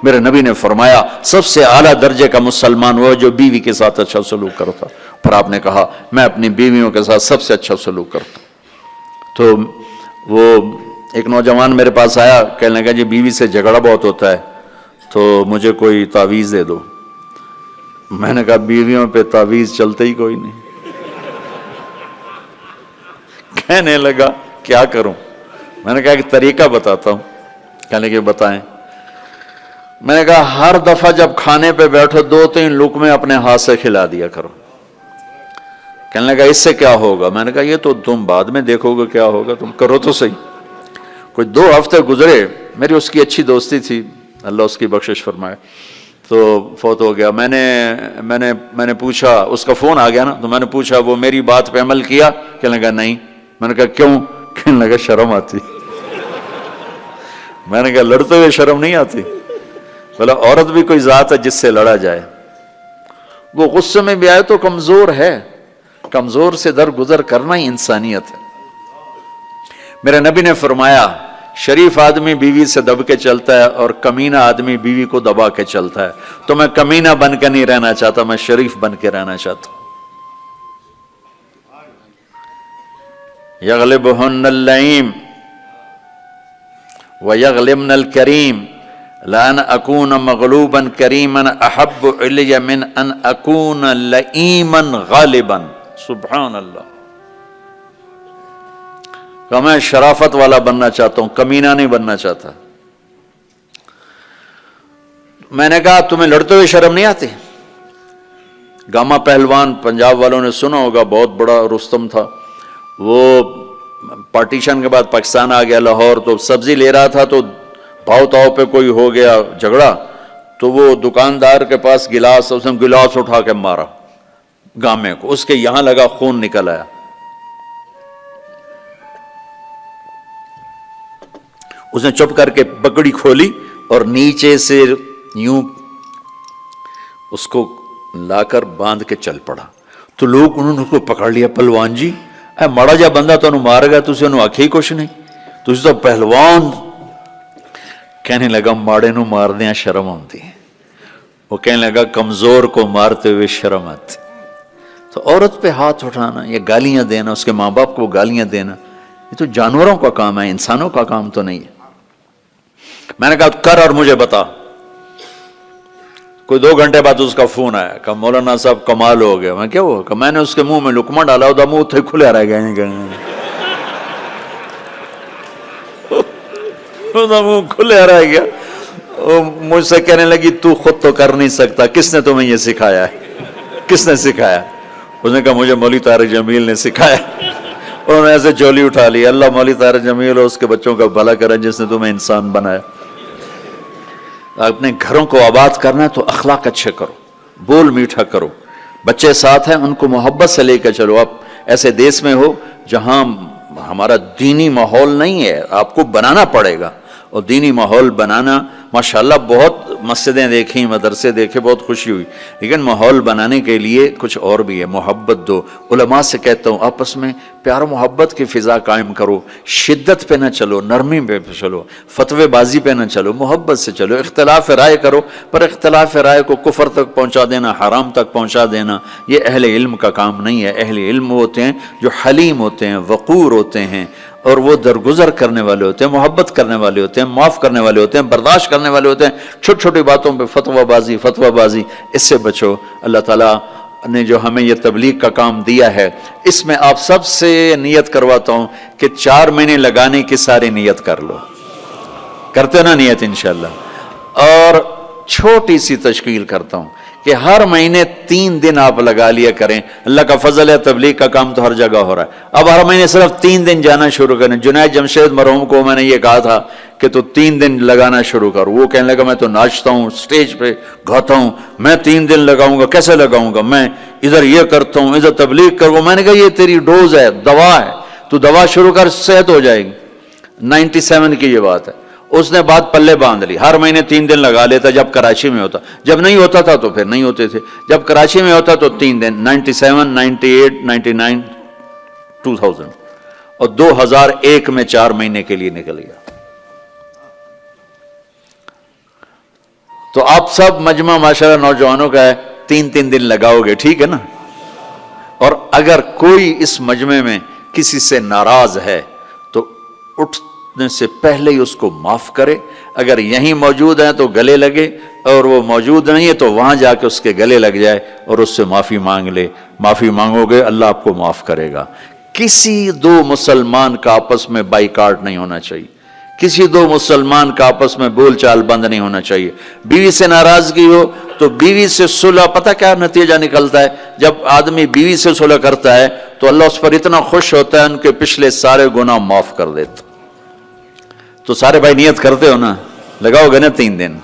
میرے نبی نے فرمایا سب سے اعلیٰ درجے کا مسلمان وہ جو بیوی کے ساتھ اچھا سلوک کرتا. پر آپ نے کہا میں اپنی بیویوں کے ساتھ سب سے اچھا سلوک کرتا. تو وہ ایک نوجوان میرے پاس آیا, کہنے لگا جی بیوی سے جھگڑا بہت ہوتا ہے تو مجھے کوئی تعویذ دے دو. میں نے کہا بیویوں پہ تعویذ چلتے ہی کوئی نہیں. کہنے لگا کیا کروں؟ میں نے کہا ایک طریقہ بتاتا ہوں. کہنے لگے بتائیں. میں نے کہا ہر دفعہ جب کھانے پہ بیٹھو 2-3 لقمے اپنے ہاتھ سے کھلا دیا کرو. کہنے لگا اس سے کیا ہوگا؟ میں نے کہا یہ تو تم بعد میں دیکھو گے کیا ہوگا, تم کرو تو صحیح. کوئی 2 ہفتے گزرے, میری اس کی اچھی دوستی تھی, اللہ اس کی بخشش فرمائے, تو فوت ہو گیا. میں نے پوچھا, اس کا فون آ گیا نا, تو میں نے پوچھا وہ میری بات پہ عمل کیا؟ کہنے لگا نہیں. میں نے کہا کیوں؟ کہنے لگا شرم آتی. میں نے کہا لڑتے ہوئے شرم نہیں آتی؟ بولا عورت بھی کوئی ذات ہے جس سے لڑا جائے. وہ غصے میں بھی آئے تو کمزور ہے, کمزور سے درگزر کرنا ہی انسانیت ہے. میرے نبی نے فرمایا شریف آدمی بیوی سے دب کے چلتا ہے اور کمینہ آدمی بیوی کو دبا کے چلتا ہے. تو میں کمینہ بن کے نہیں رہنا چاہتا, میں شریف بن کے رہنا چاہتا ہوں. یغلبہن اللئیم ویغلبن الکریم لان اکون مغلوبا کریما احب علی من ان اکون لئیما غالبا. سبحان اللہ. کہ میں شرافت والا بننا چاہتا ہوں, کمینہ نہیں بننا چاہتا. میں نے کہا تمہیں لڑتے ہوئے شرم نہیں آتی؟ گاما پہلوان پنجاب والوں نے سنا ہوگا, بہت بڑا رستم تھا. وہ پارٹیشن کے بعد پاکستان آ گیا لاہور, تو سبزی لے رہا تھا تو بھاؤ تاؤ پہ کوئی ہو گیا جھگڑا, تو وہ دکاندار کے پاس گلاس, اس نے گلاس اٹھا کے مارا گامے کو, اس کے یہاں لگا, خون نکل آیا. اس نے چپ کر کے پگڑی کھولی اور نیچے سے یوں اس کو لا کر باندھ کے چل پڑا. تو لوگ انہوں نے اس کو پکڑ لیا, پہلوان جی اے ماڑا جا بندہ تو مار گیا, تسی انہوں آکھی کچھ نہیں, تسی تو پہلوان. کہنے لگا ماڑے نو مار دیا شرم آتی. وہ کہنے لگا کمزور کو مارتے ہوئے شرم آتی. تو عورت پہ ہاتھ اٹھانا یا گالیاں دینا, اس کے ماں باپ کو گالیاں دینا, یہ تو جانوروں کا کام ہے, انسانوں کا کام تو نہیں ہے. میں نے کہا کر اور مجھے بتا. کوئی 2 گھنٹے بعد اس کا فون آیا کہ مولانا صاحب کمال ہو گیا. میں کیا ہوا؟ کہ میں نے اس کے منہ میں لقمہ ڈالا, وہ منہ تھے کھلے رہ گئے, منہ کھلے رہ گیا. مجھ سے کہنے لگی تو خود تو کر نہیں سکتا, کس نے تمہیں یہ سکھایا ہے؟ کس نے سکھایا؟ اس نے کہا مجھے مولوی طارق جمیل نے سکھایا. انہوں نے ایسے جولی اٹھا لی. اللہ مولوی طارق جمیل اور اس کے بچوں کا بھلا کرے جس نے تمہیں انسان بنایا. اپنے گھروں کو آباد کرنا ہے تو اخلاق اچھے کرو, بول میٹھا کرو. بچے ساتھ ہیں ان کو محبت سے لے کے چلو. آپ ایسے دیس میں ہو جہاں ہمارا دینی ماحول نہیں ہے, آپ کو بنانا پڑے گا. اور دینی ماحول بنانا ماشاءاللہ بہت مسجدیں دیکھیں, مدرسے دیکھے, بہت خوشی ہوئی, لیکن ماحول بنانے کے لیے کچھ اور بھی ہے. محبت دو. علماء سے کہتا ہوں آپس میں پیار و محبت کی فضا قائم کرو. شدت پہ نہ چلو, نرمی پہ چلو, فتوے بازی پہ نہ چلو, محبت سے چلو. اختلاف رائے کرو, پر اختلاف رائے کو کفر تک پہنچا دینا, حرام تک پہنچا دینا, یہ اہل علم کا کام نہیں ہے. اہل علم ہوتے ہیں جو حلیم ہوتے ہیں, وقور ہوتے ہیں, اور وہ درگزر کرنے والے ہوتے ہیں, محبت کرنے والے ہوتے ہیں, معاف کرنے والے ہوتے ہیں, برداشت کرنے والے ہوتے ہیں. چھوٹی چھوٹی باتوں پہ فتویٰ بازی, اس سے بچو. اللہ تعالیٰ نے جو ہمیں یہ تبلیغ کا کام دیا ہے, اس میں آپ سب سے نیت کرواتا ہوں کہ 4 مہینے لگانے کی ساری نیت کر لو. کرتے نا نیت انشاءاللہ. اور چھوٹی سی تشکیل کرتا ہوں کہ ہر مہینے 3 دن آپ لگا لیا کریں. اللہ کا فضل ہے, تبلیغ کا کام تو ہر جگہ ہو رہا ہے. اب ہر مہینے صرف 3 دن جانا شروع کریں. جنید جمشید مرحوم کو میں نے یہ کہا تھا کہ تو 3 دن لگانا شروع کر. وہ کہنے لگا میں تو ناچتا ہوں, سٹیج پہ گاتا ہوں, میں 3 دن لگاؤں گا, کیسے لگاؤں گا, میں ادھر یہ کرتا ہوں, ادھر تبلیغ کروں. میں نے کہا یہ تیری ڈوز ہے, دوا ہے, تو دوا شروع کر, صحت ہو جائے گی. 97 کی یہ بات ہے. اس نے بات پلے باندھ لی. ہر مہینے 3 دن لگا لیتا جب کراچی میں ہوتا. جب نہیں ہوتا تھا تو پھر نہیں ہوتے تھے. جب کراچی میں ہوتا تو 3 دن. 97, 98, 99, 2000 اور 2001 میں 4 مہینے کے لیے نکل گیا. تو آپ سب مجمع ماشاءاللہ نوجوانوں کا ہے، 3 دن لگاؤ گے، ٹھیک ہے نا؟ اور اگر کوئی اس مجمع میں کسی سے ناراض ہے تو اٹھنے سے پہلے ہی اس کو معاف کرے، اگر یہیں موجود ہیں تو گلے لگے، اور وہ موجود نہیں ہے تو وہاں جا کے اس کے گلے لگ جائے اور اس سے معافی مانگ لے. معافی مانگو گے اللہ آپ کو معاف کرے گا. کسی 2 مسلمان کا آپس میں بائیکاٹ نہیں ہونا چاہیے، کسی 2 مسلمان کا آپس میں بول چال بند نہیں ہونا چاہیے. بیوی سے ناراضگی ہو تو بیوی سے صلح، پتہ کیا نتیجہ نکلتا ہے؟ جب آدمی بیوی سے صلح کرتا ہے تو اللہ اس پر اتنا خوش ہوتا ہے، ان کے پچھلے سارے گناہ معاف کر دیتا. تو سارے بھائی نیت کرتے ہو نا؟ لگاؤ گے نا 3 دن؟